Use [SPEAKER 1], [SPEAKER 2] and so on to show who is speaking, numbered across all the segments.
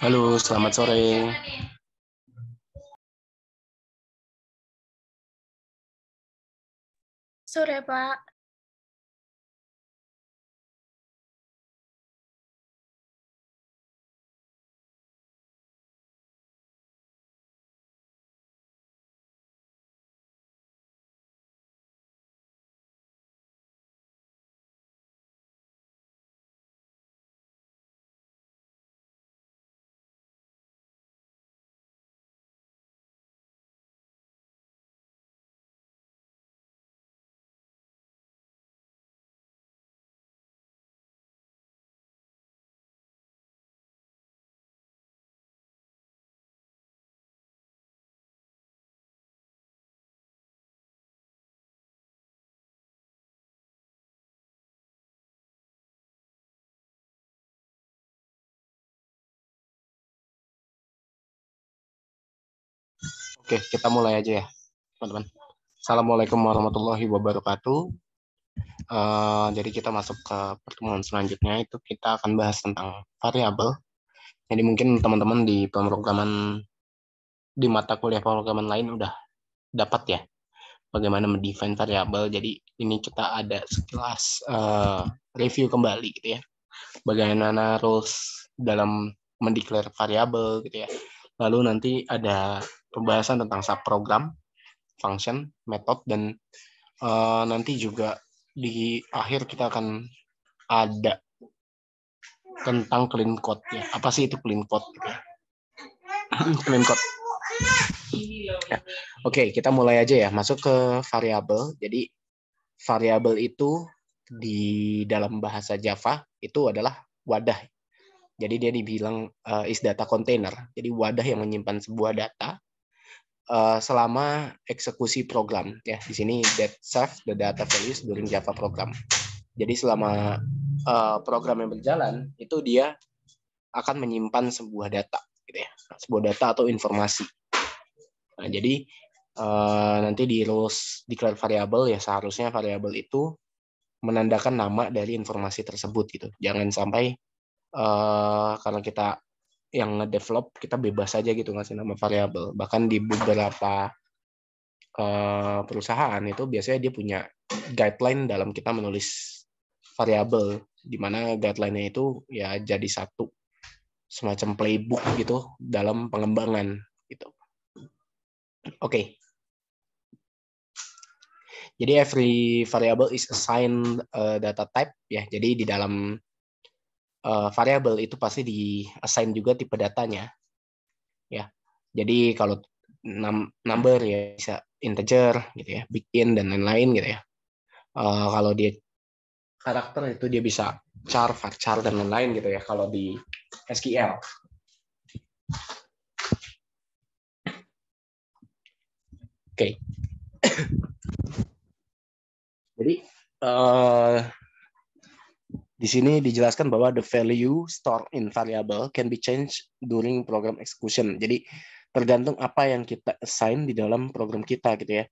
[SPEAKER 1] Halo, selamat sore.
[SPEAKER 2] Sore, Pak.
[SPEAKER 1] Oke, kita mulai aja ya, teman-teman. Assalamualaikum warahmatullahi wabarakatuh. Jadi kita masuk ke pertemuan selanjutnya, itu kita akan bahas tentang variabel. Jadi mungkin teman-teman di pemrograman, di mata kuliah pemrograman lain udah dapat ya, bagaimana mendefine variabel. Jadi ini kita ada sekelas review kembali gitu ya, bagaimana rules dalam mendeklar variabel gitu ya. Lalu nanti ada pembahasan tentang subprogram, function, method, dan nanti juga di akhir kita akan ada tentang clean code ya. Apa sih itu clean code? Clean code. Ya. Oke, kita mulai aja ya. Masuk ke variabel. Jadi variabel itu di dalam bahasa Java itu adalah wadah. Jadi dia dibilang is data container. Jadi wadah yang menyimpan sebuah data selama eksekusi program ya. Di sini that save the data values during Java program. Jadi selama program yang berjalan itu dia akan menyimpan sebuah data gitu ya. Sebuah data atau informasi. Nah, jadi nanti di rules declare variable ya, seharusnya variabel itu menandakan nama dari informasi tersebut gitu. Jangan sampai karena kita yang nge-develop kita bebas aja gitu ngasih nama variabel. Bahkan di beberapa perusahaan itu biasanya dia punya guideline dalam kita menulis variabel, di mana guideline-nya itu ya jadi satu semacam playbook gitu dalam pengembangan gitu. Oke. Jadi every variable is assigned data type ya. Jadi di dalam variable itu pasti di assign juga tipe datanya ya. Jadi kalau number ya bisa integer gitu ya, big int dan lain-lain gitu ya. Kalau dia karakter itu dia bisa char, varchar dan lain-lain gitu ya kalau di SQL. Oke. Jadi di sini dijelaskan bahwa the value stored in variable can be changed during program execution. Jadi tergantung apa yang kita assign di dalam program kita gitu ya.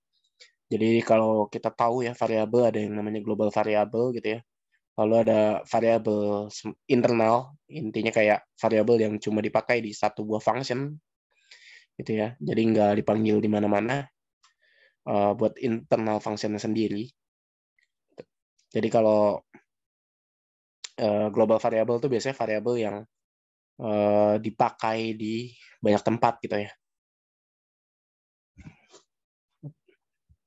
[SPEAKER 1] Jadi kalau kita tahu ya variabel ada yang namanya global variable gitu ya. Lalu ada variabel internal, intinya kayak variabel yang cuma dipakai di satu buah function gitu ya. Jadi nggak dipanggil di mana-mana buat internal functionnya sendiri. Jadi kalau global variable itu biasanya variabel yang dipakai di banyak tempat gitu ya,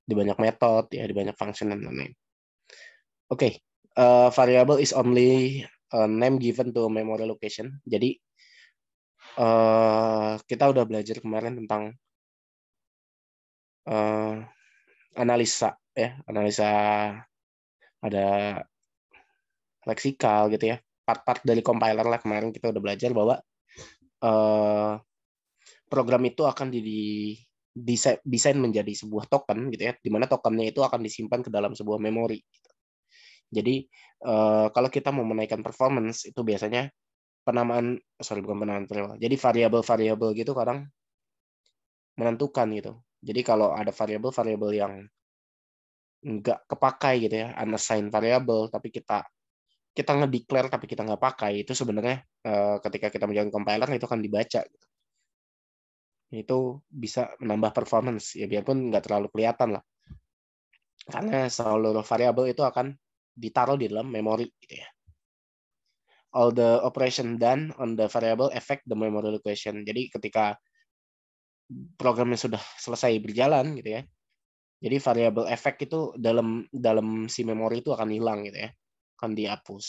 [SPEAKER 1] di banyak metode ya, di banyak function dan lain-lain. Oke, variable is only a name given to memory location. Jadi kita udah belajar kemarin tentang analisa ya, analisa ada leksikal gitu ya, part-part dari compiler lah. Kemarin kita udah belajar bahwa program itu akan desain menjadi sebuah token gitu ya, di mana tokennya itu akan disimpan ke dalam sebuah memori. Jadi kalau kita mau menaikkan performance itu biasanya bukan penamaan variabel. Jadi variabel-variabel gitu kadang menentukan gitu. Jadi kalau ada variabel-variabel yang nggak kepakai gitu ya, unassigned variable, tapi kita kita nge-declare tapi kita nggak pakai, itu sebenarnya ketika kita menjalankan compiler itu akan dibaca. Itu bisa menambah performance, ya biarpun nggak terlalu kelihatan lah. Karena seluruh variabel itu akan ditaruh di dalam memori gitu ya. All the operation done on the variable affect the memory location. Jadi ketika programnya sudah selesai berjalan gitu ya, jadi variabel efek itu dalam si memori itu akan hilang gitu ya, akan dihapus.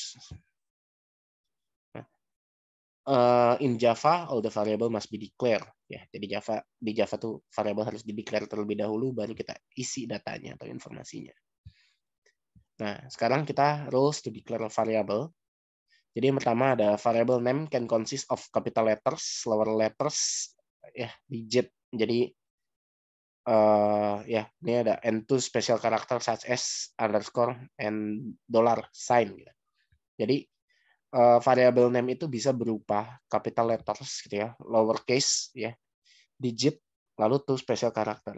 [SPEAKER 1] In Java, all the variable must be declared. Ya, jadi di Java tuh variable harus di-declare terlebih dahulu, baru kita isi datanya atau informasinya. Nah, sekarang kita rules to declare a variable. Jadi yang pertama ada variable name can consist of capital letters, lower letters, ya digit. Jadi ya ini ada and two special character such as underscore and dollar sign. Gitu. Jadi variable name itu bisa berupa capital letters gitu ya, lowercase ya, digit, lalu two special character.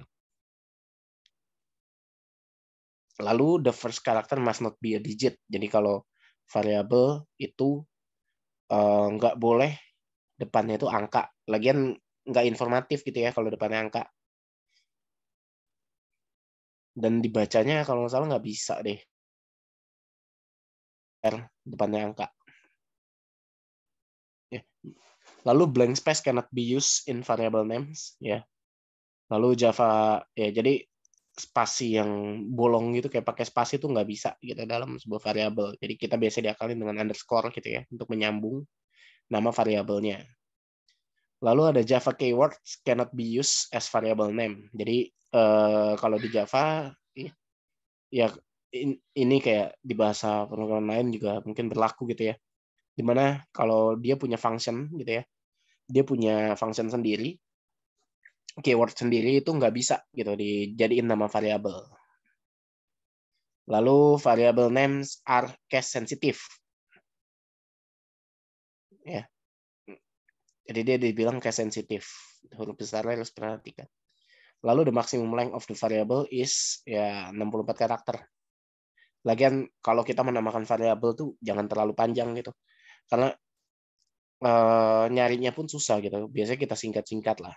[SPEAKER 1] Lalu the first character must not be a digit. Jadi kalau variable itu nggak boleh depannya itu angka. Lagian nggak informatif gitu ya kalau depannya angka. Dan dibacanya kalau nggak salah nggak bisa deh. Depannya angka. Ya. Lalu blank space cannot be used in variable names. Ya. Lalu Java, ya jadi spasi yang bolong gitu kayak pakai spasi itu nggak bisa gitu dalam sebuah variabel. Jadi kita biasa diakalin dengan underscore gitu ya untuk menyambung nama variabelnya. Lalu ada Java keywords cannot be used as variable name. Jadi kalau di Java ya ini kayak di bahasa pemrograman lain juga mungkin berlaku gitu ya. Dimana kalau dia punya function gitu ya, dia punya function sendiri, keyword sendiri itu nggak bisa gitu dijadiin nama variabel. Lalu variable names are case sensitive. Ya. Jadi dia dibilang case sensitive. Huruf besarnya harus perhatikan. Lalu the maximum length of the variable is ya 64 karakter. Lagian kalau kita menamakan variabel tuh jangan terlalu panjang gitu. Karena nyarinya pun susah gitu. Biasanya kita singkat-singkat lah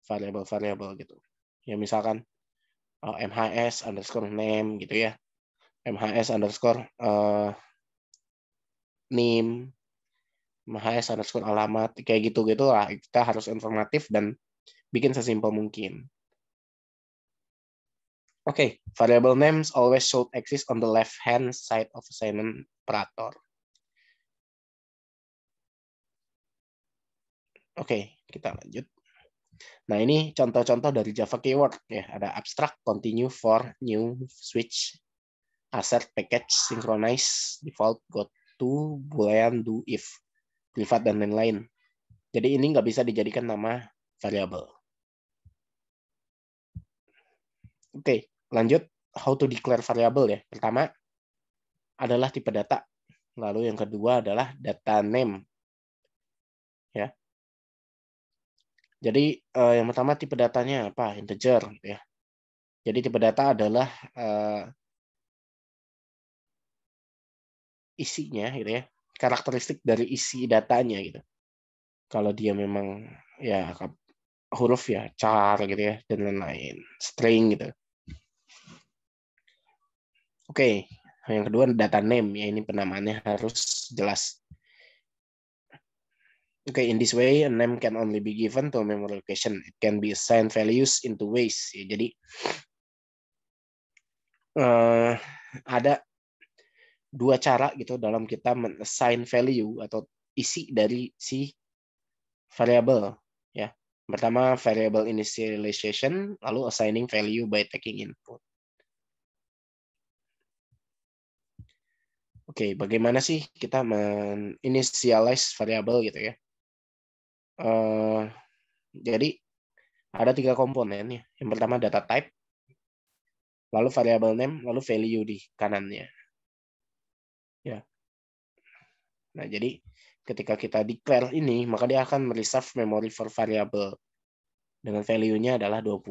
[SPEAKER 1] variabel-variabel gitu. Ya misalkan mhs underscore name gitu ya. mhs underscore name, mhs underscore alamat, kayak gitu-gitu lah. Kita harus informatif dan bikin sesimpel mungkin. Oke, variable names always should exist on the left-hand side of assignment operator. Oke, kita lanjut. Nah, ini contoh-contoh dari Java keyword ya. Ada abstract, continue, for, new, switch, assert, package, synchronize, default, go to, boolean, do, if, privat dan lain-lain. Jadi ini nggak bisa dijadikan nama variabel. Oke, lanjut how to declare variable ya. Pertama adalah tipe data. Lalu yang kedua adalah data name. Ya. Jadi yang pertama tipe datanya apa? Integer gitu ya. Jadi tipe data adalah isinya gitu ya. Karakteristik dari isi datanya gitu. Kalau dia memang ya huruf ya, char gitu ya dan lain-lain, string gitu. Oke, yang kedua data name ya, ini penamaannya harus jelas. Okay, in this way, a name can only be given to a memory location. It can be assigned values in two ways. Ya, jadi ada dua cara gitu dalam kita men-assign value atau isi dari si variable. Ya, pertama variable initialization, lalu assigning value by taking input. Oke, bagaimana sih kita men-initialize variable gitu ya? Jadi ada tiga komponen ya. Yang pertama data type, lalu variable name, lalu value di kanannya. Ya. Nah, jadi ketika kita declare ini, maka dia akan mereserve memory for variable dengan value-nya adalah 20.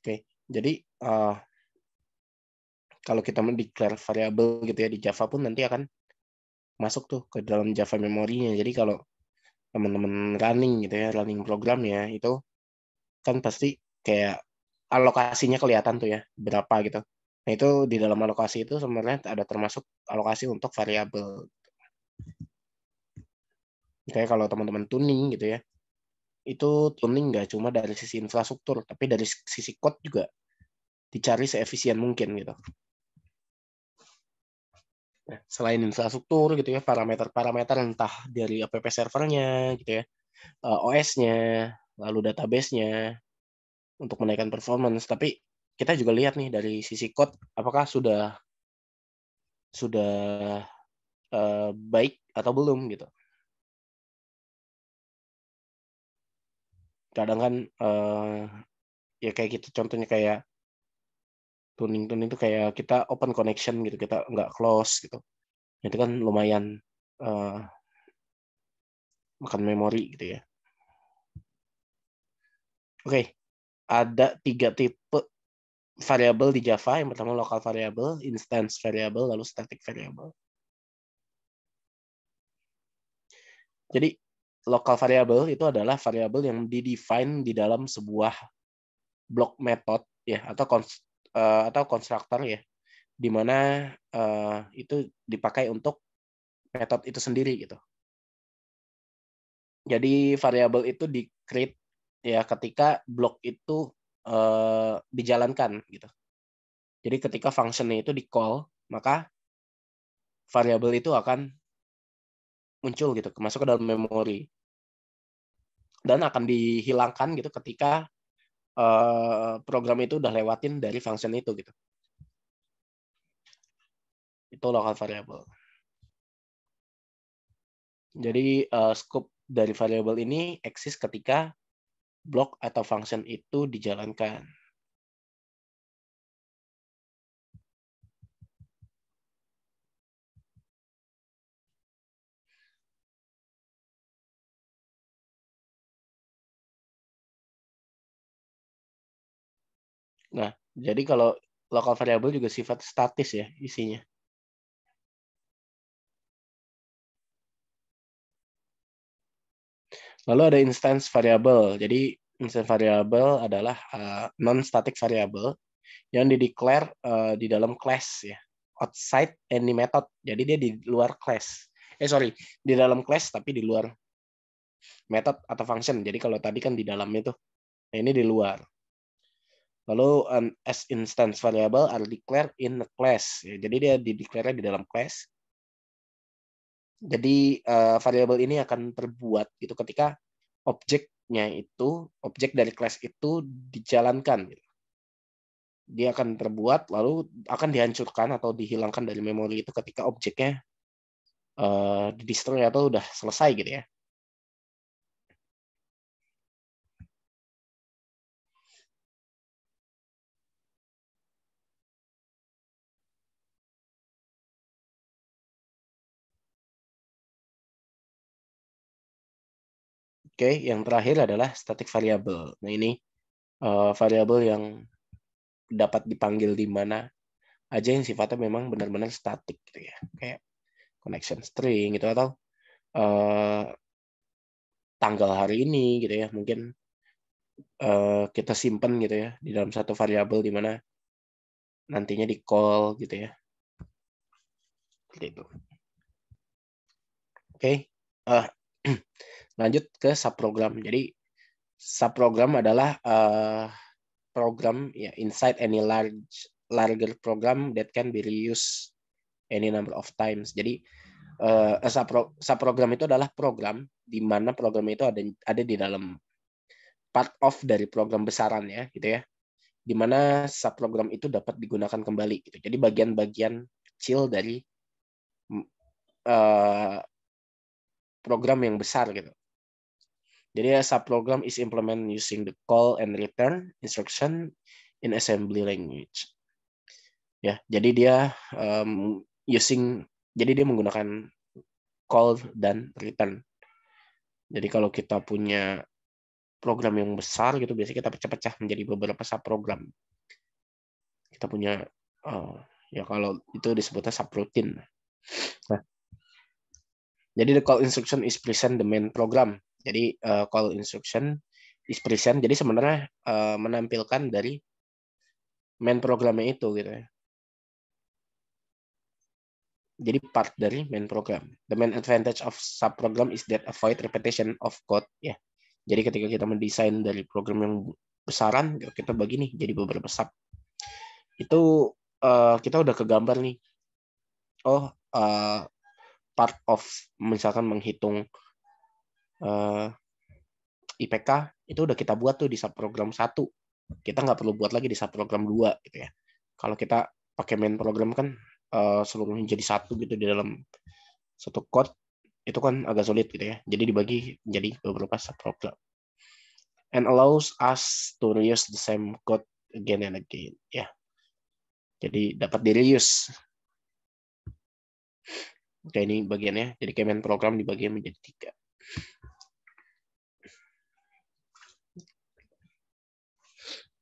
[SPEAKER 1] Oke, jadi kalau kita mendeklar variabel gitu ya di Java pun nanti akan masuk tuh ke dalam Java memorinya. Jadi kalau teman-teman running gitu ya, running programnya itu kan pasti kayak alokasinya kelihatan tuh ya, berapa gitu. Nah, itu di dalam alokasi itu sebenarnya ada termasuk alokasi untuk variabel. Kayak kalau teman-teman tuning gitu ya, itu tuning nggak cuma dari sisi infrastruktur, tapi dari sisi code juga dicari seefisien mungkin gitu. Nah, selain infrastruktur gitu ya, parameter-parameter entah dari app servernya gitu ya, OS-nya, lalu database-nya untuk menaikkan performance. Tapi kita juga lihat nih dari sisi code apakah sudah baik atau belum gitu. Kadang kan ya kayak gitu, contohnya kayak tuning itu kayak kita open connection gitu, kita nggak close gitu. Itu kan lumayan makan memori gitu ya. Oke, ada 3 tipe variabel di Java. Yang pertama local variable, instance variable, lalu static variable. Jadi local variable itu adalah variabel yang didefine di dalam sebuah block method ya, atau konstruktor ya, di mana itu dipakai untuk metode itu sendiri gitu. Jadi variabel itu di-create ya ketika blok itu dijalankan gitu. Jadi ketika functionnya itu di-call, maka variabel itu akan muncul gitu, masuk ke dalam memori dan akan dihilangkan gitu ketika program itu udah lewatin dari function itu gitu. Itu local variable. Jadi scope dari variabel ini eksis ketika blok atau function itu dijalankan. Nah, jadi kalau local variable juga sifat statis ya isinya. Lalu ada instance variable. Jadi instance variable adalah non-static variable yang dideclare di dalam class ya, outside any method. Jadi dia di luar class. Di dalam class tapi di luar method atau function. Jadi kalau tadi kan di dalam itu, nah ini di luar. Lalu as instance variable are declared in a class. Ya, jadi dia di-declare di dalam class. Jadi variabel ini akan terbuat gitu ketika objek dari class itu dijalankan. Gitu. Dia akan terbuat lalu akan dihancurkan atau dihilangkan dari memori itu ketika objeknya di-destroy atau udah selesai gitu ya. Oke, yang terakhir adalah static variable. Nah ini variabel yang dapat dipanggil di mana aja yang sifatnya memang benar-benar statik gitu ya, kayak connection string gitu atau tanggal hari ini gitu ya, mungkin kita simpen gitu ya di dalam satu variabel di mana nantinya di call gitu ya, seperti itu. Oke, lanjut ke subprogram. Jadi subprogram adalah program ya inside any larger program that can be reused any number of times. Jadi subprogram itu adalah program di mana program itu ada di dalam part of dari program besaran ya, gitu ya. Di mana subprogram itu dapat digunakan kembali gitu. Jadi bagian-bagian kecil dari program yang besar gitu. Jadi subprogram is implement using the call and return instruction in assembly language. Ya, jadi dia jadi dia menggunakan call dan return. Jadi kalau kita punya program yang besar gitu, biasanya kita pecah-pecah menjadi beberapa subprogram. Kita punya ya kalau itu disebutnya subroutine. Nah, jadi the call instruction is present the main program. Jadi call instruction is present. Jadi sebenarnya menampilkan dari main programnya itu gitu ya. Jadi part dari main program. The main advantage of subprogram is that avoid repetition of code ya. Jadi ketika kita mendesain dari program yang besaran, kita bagi nih jadi beberapa sub. Itu kita udah kegambar nih. Oh, part of misalkan menghitung IPK itu udah kita buat tuh di subprogram 1. Kita nggak perlu buat lagi di subprogram 2 gitu ya. Kalau kita pakai main program kan seluruhnya jadi satu gitu di dalam satu code, itu kan agak sulit gitu ya. Jadi dibagi menjadi beberapa subprogram. And allows us to reuse the same code again and again ya. Jadi dapat di reuse. Oke, ini bagiannya. Jadi kayak main program dibagi menjadi 3.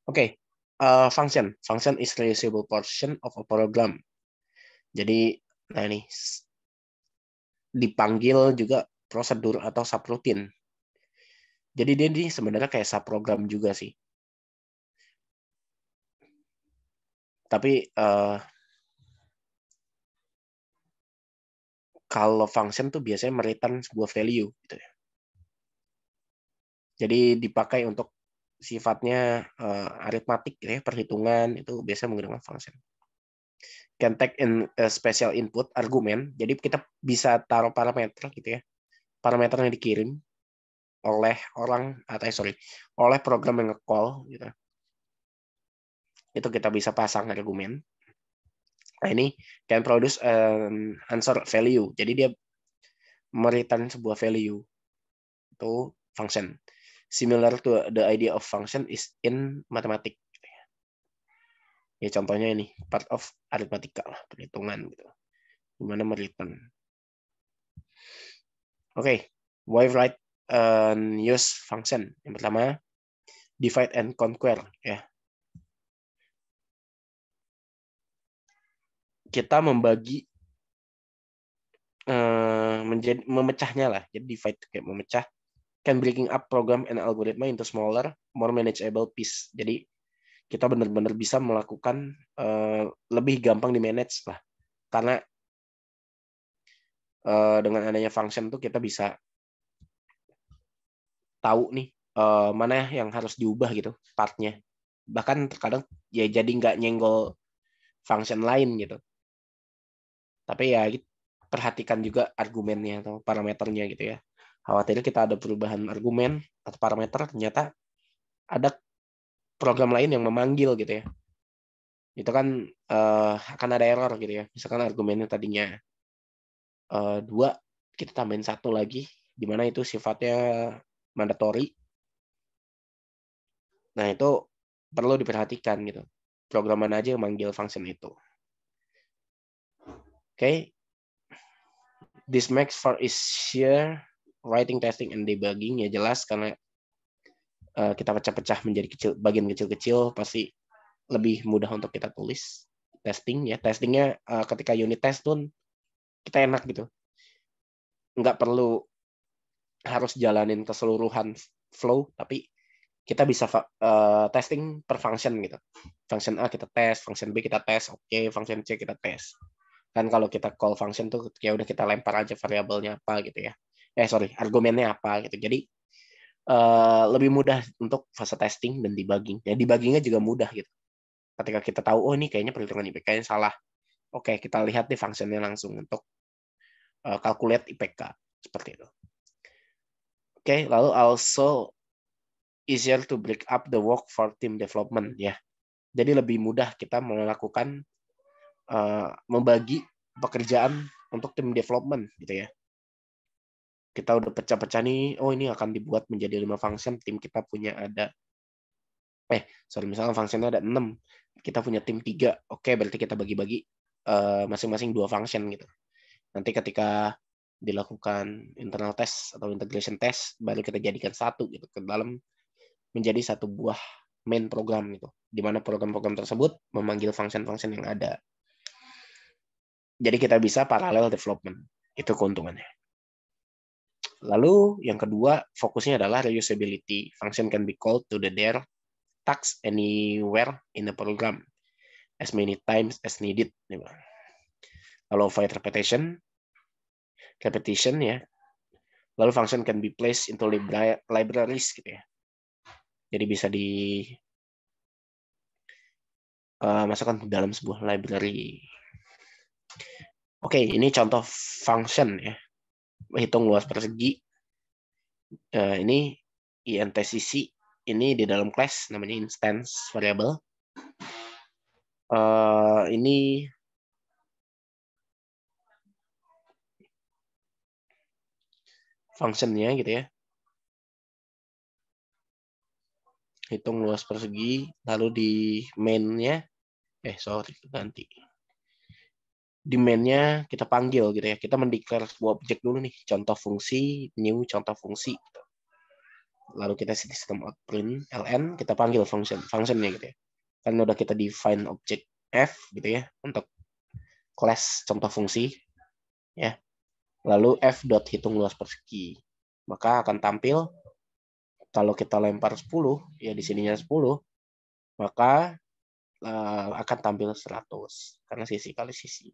[SPEAKER 1] Oke, function. Function is reusable portion of a program. Jadi, nah ini dipanggil juga prosedur atau subroutine. Jadi dia ini sebenarnya kayak subprogram juga sih. Tapi kalau function tuh biasanya mereturn sebuah value gitu ya. Jadi dipakai untuk sifatnya aritmatik gitu ya, perhitungan itu biasanya menggunakan function. Can take in a special input argumen. Jadi kita bisa taruh parameter gitu ya. Parameter yang dikirim oleh orang atau oleh program yang nge-call gitu. Itu kita bisa pasang argumen. Nah, ini can produce an answer value. Jadi dia mereturn sebuah value. Itu function. Similar to the idea of function is in mathematics. Ya contohnya ini part of aritmatika lah, perhitungan gitu. Gimana mereturn. Oke, why write and use function? Yang pertama, divide and conquer ya. Kita membagi menjadi memecahnya lah. Jadi divide kayak memecah. Can breaking up program and algorithm into smaller, more manageable piece. Jadi kita benar-benar bisa melakukan lebih gampang di manage lah. Karena dengan adanya function tuh kita bisa tahu nih mana yang harus diubah gitu partnya. Bahkan terkadang ya jadi nggak nyenggol function lain gitu. Tapi ya perhatikan juga argumennya atau parameternya gitu ya. Khawatir kita ada perubahan argumen atau parameter, ternyata ada program lain yang memanggil gitu ya. Itu kan akan ada error gitu ya. Misalkan argumennya tadinya 2, kita tambahin 1 lagi, di mana itu sifatnya mandatory. Nah, itu perlu diperhatikan gitu. Program mana aja yang manggil function itu. Oke. This makes for easier writing, testing, and debugging. Ya jelas karena kita pecah-pecah menjadi bagian kecil-kecil, pasti lebih mudah untuk kita tulis. Testing ya, testingnya ketika unit test pun kita enak gitu. Nggak perlu harus jalanin keseluruhan flow, tapi kita bisa testing per function gitu. Function A kita tes, function B kita tes, oke, function C kita tes. Kan kalau kita call function tuh ya udah kita lempar aja variabelnya apa gitu ya. Argumennya apa gitu. Jadi lebih mudah untuk fase testing dan debugging. Ya debuggingnya juga mudah gitu. Ketika kita tahu oh ini kayaknya perhitungan IPK-nya salah. Oke, kita lihat di fungsinya langsung untuk calculate IPK seperti itu. Oke, lalu also easier to break up the work for team development ya. Jadi lebih mudah kita melakukan membagi pekerjaan untuk tim development gitu ya. Kita udah pecah-pecah nih, oh ini akan dibuat menjadi 5 function, tim kita punya ada misalnya functionnya ada 6, kita punya tim 3, oke berarti kita bagi-bagi masing-masing 2 function gitu. Nanti ketika dilakukan internal test atau integration test, baru kita jadikan 1 gitu ke dalam menjadi satu buah main program gitu, di mana program-program tersebut memanggil function-function yang ada. Jadi kita bisa parallel development, itu keuntungannya. Lalu yang kedua, fokusnya adalah reusability. Function can be called to the their task anywhere in the program, as many times as needed. Lalu avoid repetition ya. Lalu function can be placed into libraries gitu ya. Jadi bisa masukkan ke dalam sebuah library. Oke, ini contoh function ya. Hitung luas persegi. Ini intcc, ini di dalam class namanya instance variable. Ini functionnya gitu ya. Hitung luas persegi, lalu di main-nya, ganti. Di main-nya kita panggil gitu ya. Kita mendeklar sebuah objek dulu nih. Contoh fungsi, new contoh fungsi. Gitu. Lalu kita system out print ln, kita panggil functionnya gitu ya. Kan udah kita define objek f gitu ya untuk class contoh fungsi ya. Lalu f dot hitung luas persegi. Maka akan tampil kalau kita lempar 10 ya di sininya 10, maka akan tampil 100 karena sisi kali sisi.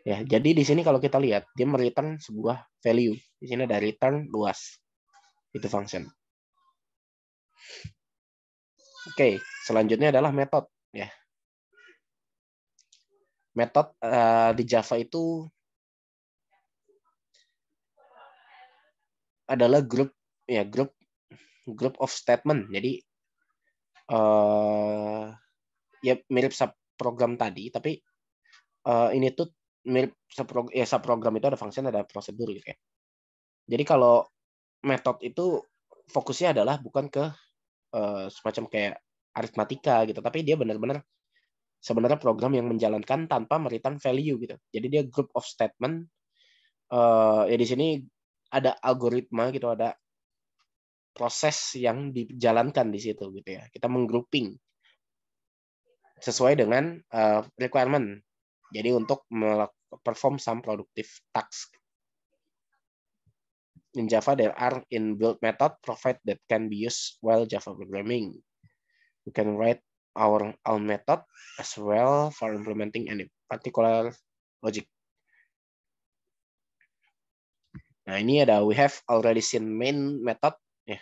[SPEAKER 1] Ya, jadi di sini kalau kita lihat dia mereturn sebuah value. Di sini ada return luas. Itu function. Oke, selanjutnya adalah method ya. Method di Java itu adalah group of statement. Jadi ya mirip subprogram tadi, tapi ini tuh mirip subprogram itu ada function, ada prosedur gitu ya. Jadi kalau method itu fokusnya adalah bukan ke semacam kayak aritmatika gitu, tapi dia benar-benar sebenarnya program yang menjalankan tanpa mereturn value gitu. Jadi dia group of statement. Ya di sini ada algoritma gitu, ada proses yang dijalankan di situ gitu ya. Kita menggrouping sesuai dengan requirement. Jadi untuk perform some productive task. In Java, there are inbuilt method provide that can be used while Java programming. We can write our own method as well for implementing any particular logic. Nah, ini ada we have already seen main method. Ya.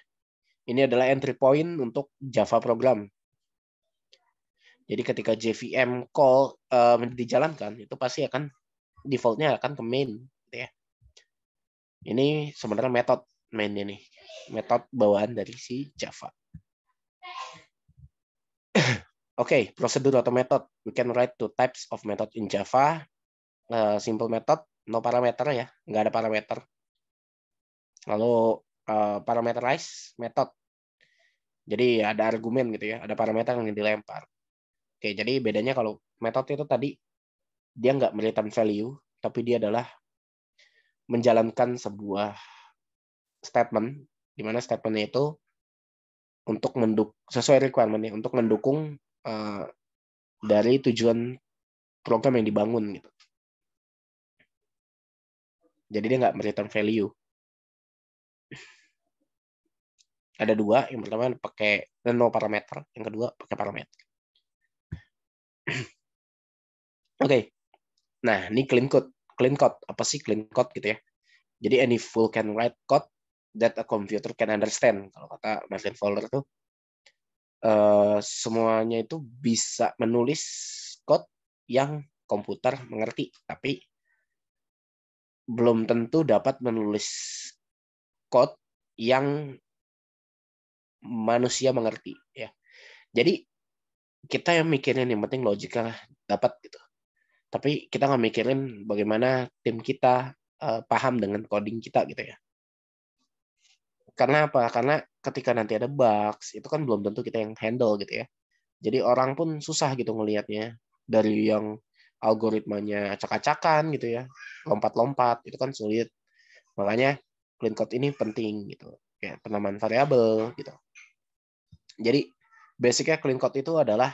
[SPEAKER 1] Ini adalah entry point untuk Java program. Jadi ketika JVM call dijalankan, itu pasti akan defaultnya akan ke main. Gitu ya. Ini sebenarnya metode main ini, metode bawaan dari si Java. Oke, prosedur atau method. We can write two types of method in Java. Simple method, no parameter ya, nggak ada parameter. Lalu parameterized method. Jadi ada argumen gitu ya, ada parameter yang dilempar. Oke, jadi bedanya kalau metode itu tadi dia nggak mereturn value, tapi dia adalah menjalankan sebuah statement, di mana statementnya itu untuk sesuai requirement-nya, untuk mendukung dari tujuan program yang dibangun gitu. Jadi dia nggak mereturn value. Ada dua, yang pertama pakai no parameter, yang kedua pakai parameter. Oke. Nah, ini clean code. Clean code, apa sih clean code gitu ya? Jadi any fool can write code that a computer can understand. Kalau kata Martin Fowler tuh, semuanya itu bisa menulis code yang komputer mengerti, tapi belum tentu dapat menulis code yang manusia mengerti. Ya. Jadi kita yang mikirin yang penting logika dapat gitu. Tapi kita nggak mikirin bagaimana tim kita paham dengan coding kita gitu ya. Karena apa? Karena ketika nanti ada bugs, itu kan belum tentu kita yang handle gitu ya. Jadi orang pun susah gitu ngelihatnya. Dari yang algoritmanya acak-acakan gitu ya, lompat-lompat, itu kan sulit. Makanya clean code ini penting gitu. Kayak penamaan variabel gitu. Jadi basicnya clean code itu adalah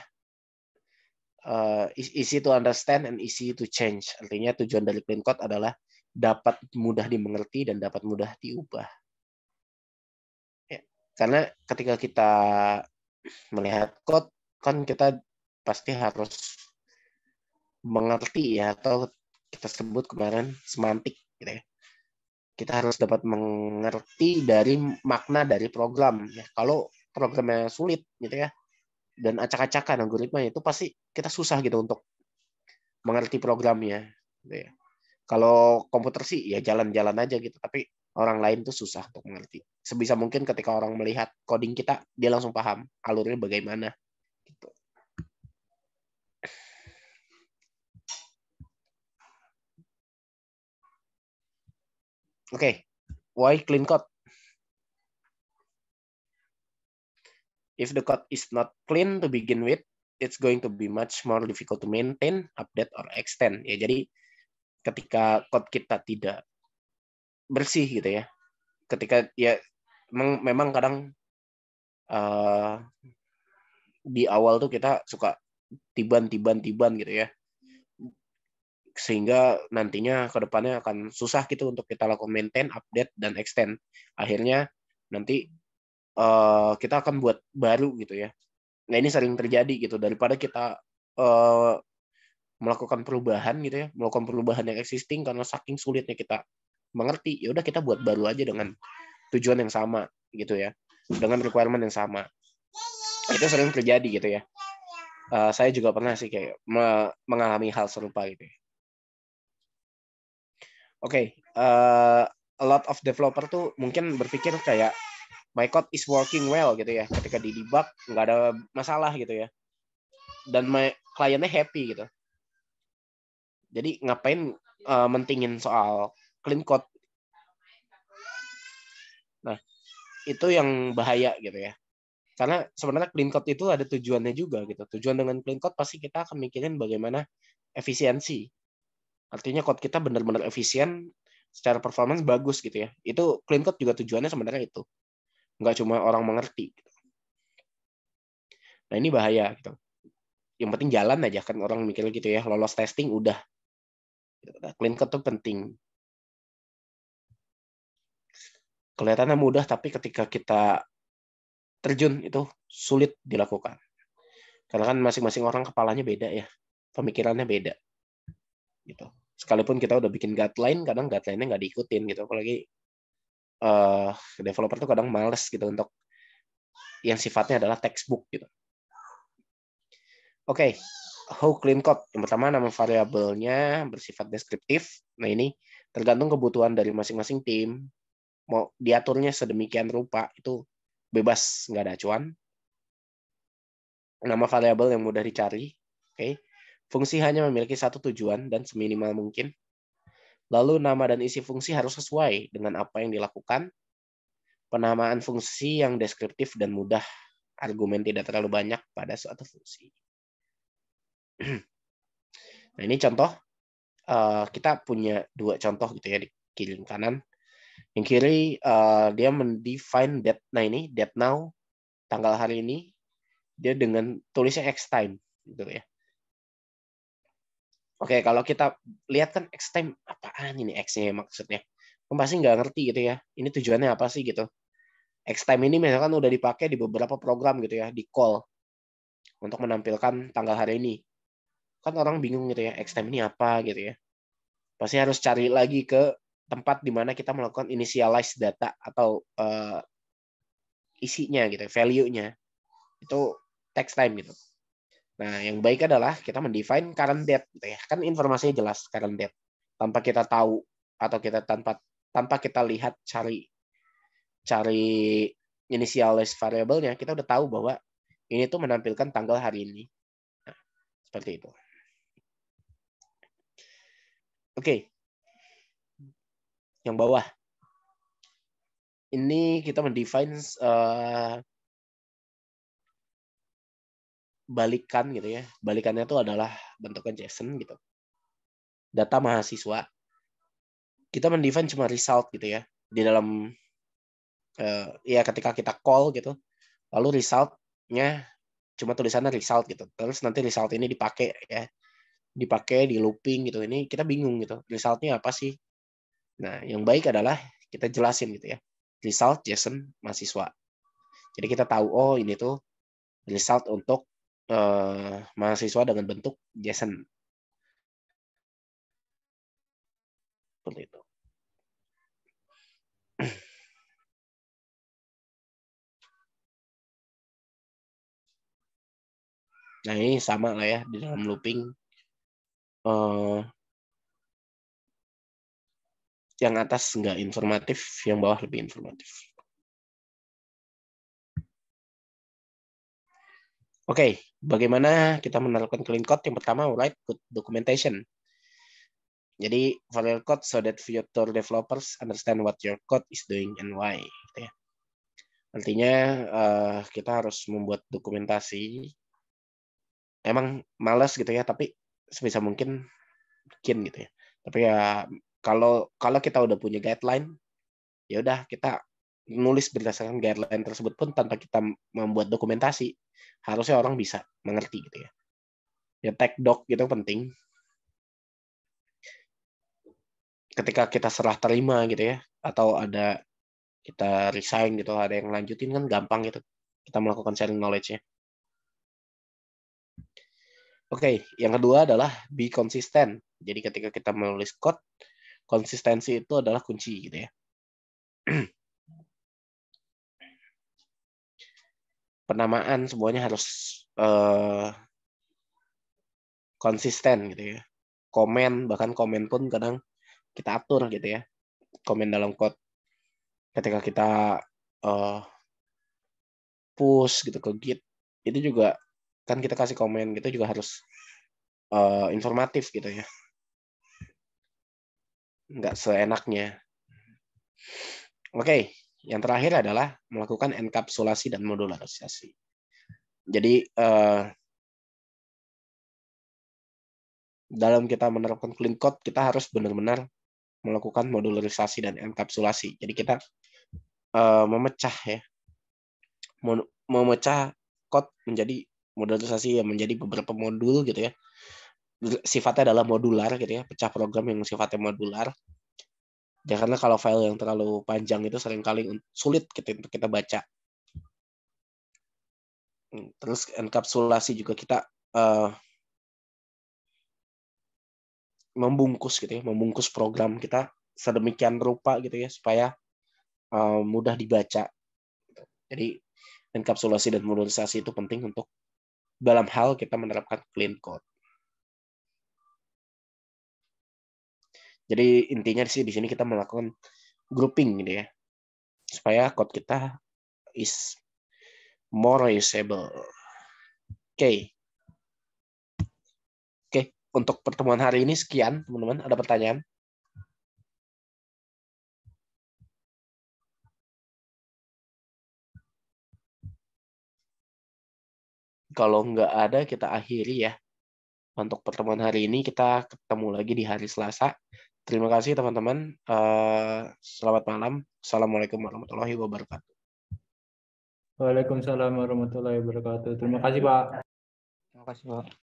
[SPEAKER 1] easy to understand and easy to change. Artinya tujuan dari clean code adalah dapat mudah dimengerti dan dapat mudah diubah. Ya. Karena ketika kita melihat code, kan kita pasti harus mengerti ya, atau kita sebut kemarin semantik gitu ya. Kita harus dapat mengerti dari makna dari program ya. Kalau programnya sulit gitu ya, dan acak-acakan algoritma itu pasti kita susah gitu untuk mengerti programnya gitu ya. Kalau komputer sih ya jalan-jalan aja gitu, tapi orang lain tuh susah untuk mengerti. Sebisa mungkin ketika orang melihat coding kita, dia langsung paham alurnya bagaimana gitu. Oke, why clean code? If the code is not clean to begin with, it's going to be much more difficult to maintain, update, or extend. Ya, jadi ketika code kita tidak bersih gitu ya, ketika ya memang kadang di awal tuh kita suka tiban gitu ya, sehingga nantinya ke depannya akan susah gitu untuk kita lakukan maintain, update, dan extend. Akhirnya nanti kita akan buat baru gitu ya. Nah ini sering terjadi gitu, daripada kita melakukan perubahan gitu ya, melakukan perubahan yang existing karena saking sulitnya kita mengerti, ya udah kita buat baru aja dengan tujuan yang sama gitu ya, dengan requirement yang sama. Itu sering terjadi gitu ya. Saya juga pernah sih kayak mengalami hal serupa gitu ya. Oke, a lot of developer tuh mungkin berpikir kayak my code is working well gitu ya, ketika di debug nggak ada masalah gitu ya, dan my kliennya happy gitu. Jadi ngapain mentingin soal clean code? Nah, itu yang bahaya gitu ya. Karena sebenarnya clean code itu ada tujuannya juga gitu. Tujuan dengan clean code pasti kita akan mikirin bagaimana efisiensi. Artinya code kita benar-benar efisien, secara performance bagus gitu ya. Itu clean code juga tujuannya sebenarnya itu. Nggak cuma orang mengerti. Nah ini bahaya gitu. Yang penting jalan aja kan, orang mikir gitu ya. Lolos testing udah. Clean code itu penting. Kelihatannya mudah, tapi ketika kita terjun itu sulit dilakukan. Karena kan masing-masing orang kepalanya beda ya, pemikirannya beda. Gitu. Sekalipun kita udah bikin guideline, kadang guideline-nya nggak diikutin gitu. Apalagi developer tuh kadang males gitu untuk yang sifatnya adalah textbook gitu. Oke, how clean code. Yang pertama, nama variabelnya bersifat deskriptif. Nah ini tergantung kebutuhan dari masing-masing tim. Mau diaturnya sedemikian rupa itu bebas, nggak ada acuan. Nama variabel yang mudah dicari. Oke. Fungsi hanya memiliki satu tujuan dan seminimal mungkin. Lalu nama dan isi fungsi harus sesuai dengan apa yang dilakukan. Penamaan fungsi yang deskriptif dan mudah. Argumen tidak terlalu banyak pada suatu fungsi. Nah ini contoh. Kita punya dua contoh gitu ya di kiri dan kanan. Yang kiri dia mendefine date. Nah ini date now, tanggal hari ini, dia dengan tulisnya X time gitu ya. Oke, kalau kita lihat kan X time apaan ini X-nya maksudnya? Kamu pasti nggak ngerti gitu ya. Ini tujuannya apa sih gitu. X time ini misalkan udah dipakai di beberapa program gitu ya, di call untuk menampilkan tanggal hari ini. Kan orang bingung gitu ya, X time ini apa gitu ya. Pasti harus cari lagi ke tempat di mana kita melakukan initialize data atau isinya gitu, value-nya. Itu text time gitu. Nah, yang baik adalah kita mendefine current date gitu ya. Kan informasinya jelas current date. Tanpa kita tahu atau kita tanpa kita lihat cari initialize variabelnya, kita udah tahu bahwa ini tuh menampilkan tanggal hari ini. Nah, seperti itu. Oke. Yang bawah. Ini kita mendefine balikan gitu ya. Balikannya itu adalah bentuknya JSON gitu. Data mahasiswa. Kita mendefine cuma result gitu ya. Di dalam ya ketika kita call gitu. Lalu result result-nya cuma tulisannya result gitu. Terus nanti result ini dipakai ya. Dipakai di looping gitu. Ini kita bingung gitu. Result-nya apa sih? Nah, yang baik adalah kita jelasin gitu ya. Result JSON mahasiswa. Jadi kita tahu oh ini tuh result untuk mahasiswa dengan bentuk JSON. Seperti itu. Nah, ini sama lah ya di dalam looping. Yang atas nggak informatif, yang bawah lebih informatif. Oke, bagaimana kita menerapkan clean code? Yang pertama, write good documentation. Jadi, follow code so that future developers understand what your code is doing and why. Gitu ya. Artinya, kita harus membuat dokumentasi. Emang malas gitu ya, tapi sebisa mungkin bikin gitu ya. Tapi ya, kalau kita udah punya guideline, ya udah kita nulis berdasarkan guideline tersebut pun tanpa kita membuat dokumentasi, harusnya orang bisa mengerti gitu ya. Ya tag doc gitu penting. Ketika kita serah terima gitu ya, atau ada kita resign gitu, ada yang lanjutin kan gampang gitu. Kita melakukan sharing knowledge-nya. Oke, yang kedua adalah be consistent. Jadi ketika kita menulis code, konsistensi itu adalah kunci gitu ya. Penamaan semuanya harus konsisten gitu ya. Bahkan komen pun kadang kita atur gitu ya. Komen dalam code. Ketika kita push gitu ke Git, itu juga kan kita kasih komen gitu juga harus informatif gitu ya. Nggak seenaknya. Oke, yang terakhir adalah melakukan enkapsulasi dan modularisasi. Jadi dalam kita menerapkan clean code, kita harus benar-benar melakukan modularisasi dan enkapsulasi. Jadi kita memecah ya, memecah code menjadi modularisasi yang menjadi beberapa modul gitu ya. Sifatnya adalah modular gitu ya, pecah program yang sifatnya modular. Karena kalau file yang terlalu panjang itu seringkali sulit untuk kita baca. Terus enkapsulasi juga kita membungkus gitu ya, membungkus program kita sedemikian rupa gitu ya supaya mudah dibaca. Jadi enkapsulasi dan modularisasi itu penting untuk dalam hal kita menerapkan clean code. Jadi intinya sih di sini kita melakukan grouping gitu ya, supaya code kita is more usable. Oke. Oke, untuk pertemuan hari ini sekian, teman-teman. Ada pertanyaan? Kalau nggak ada, kita akhiri ya. Untuk pertemuan hari ini, kita ketemu lagi di hari Selasa. Terima kasih, teman-teman. Selamat malam. Assalamualaikum warahmatullahi wabarakatuh.
[SPEAKER 2] Waalaikumsalam warahmatullahi wabarakatuh. Terima kasih, Pak.
[SPEAKER 1] Terima kasih, Pak.